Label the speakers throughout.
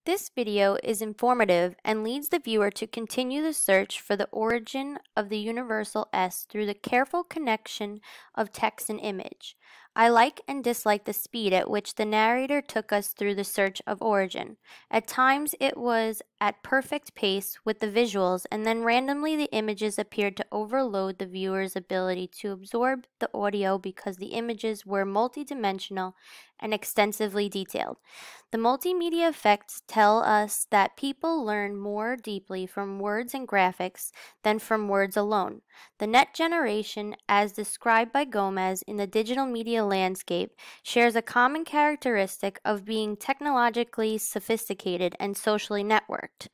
Speaker 1: This video is informative and leads the viewer to continue the search for the origin of the universal S through the careful connection of text and image. I like and dislike the speed at which the narrator took us through the search of origin. At times it was at perfect pace with the visuals, and then randomly the images appeared to overload the viewer's ability to absorb the audio because the images were multidimensional and extensively detailed. The multimedia effects tell us that people learn more deeply from words and graphics than from words alone. The net generation, as described by Gomez in the digital media landscape, shares a common characteristic of being technologically sophisticated and socially networked.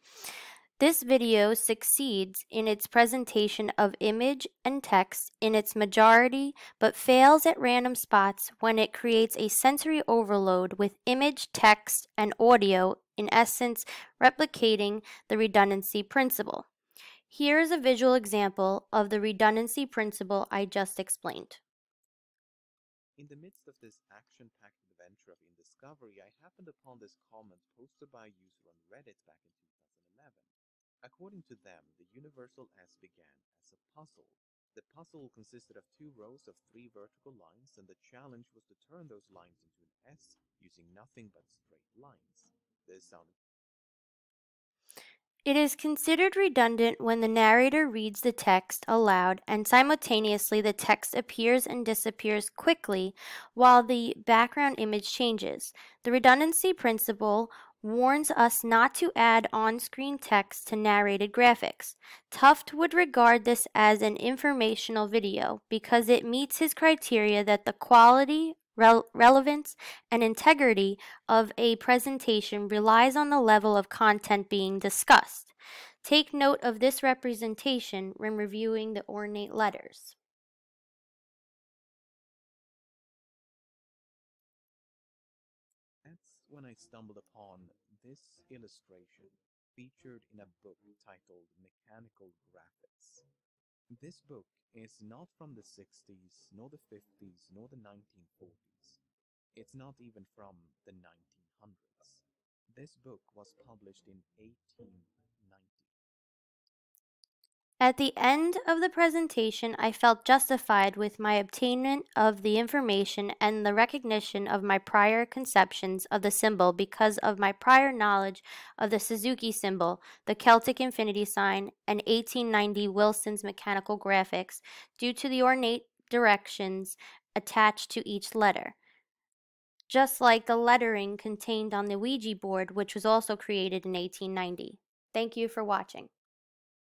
Speaker 1: This video succeeds in its presentation of image and text in its majority, but fails at random spots when it creates a sensory overload with image, text, and audio, in essence, replicating the redundancy principle. Here is a visual example of the redundancy principle I just explained.
Speaker 2: In the midst of this action-packed adventure of indiscovery, I happened upon this comment posted by a user on Reddit back in 2011. According to them, the universal S began as a puzzle. The puzzle consisted of two rows of three vertical lines, and the challenge was to turn those lines into an S using nothing but straight lines. This sounded
Speaker 1: It is considered redundant when the narrator reads the text aloud and simultaneously the text appears and disappears quickly while the background image changes. The redundancy principle warns us not to add on-screen text to narrated graphics. Tuft would regard this as an informational video because it meets his criteria that the quality, relevance, and integrity of a presentation relies on the level of content being discussed. Take note of this representation when reviewing the ornate letters.
Speaker 2: That's when I stumbled upon this illustration featured in a book titled Mechanical Graphics. This book is not from the 60s, nor the 50s, nor the 1940s. It's not even from the 1900s. This book was published in 1890.
Speaker 1: At the end of the presentation, I felt justified with my obtainment of the information and the recognition of my prior conceptions of the symbol because of my prior knowledge of the Suzuki symbol, the Celtic infinity sign, and 1890 Wilson's mechanical graphics due to the ornate directions attached to each letter, just like the lettering contained on the Ouija board, which was also created in 1890. Thank you for watching.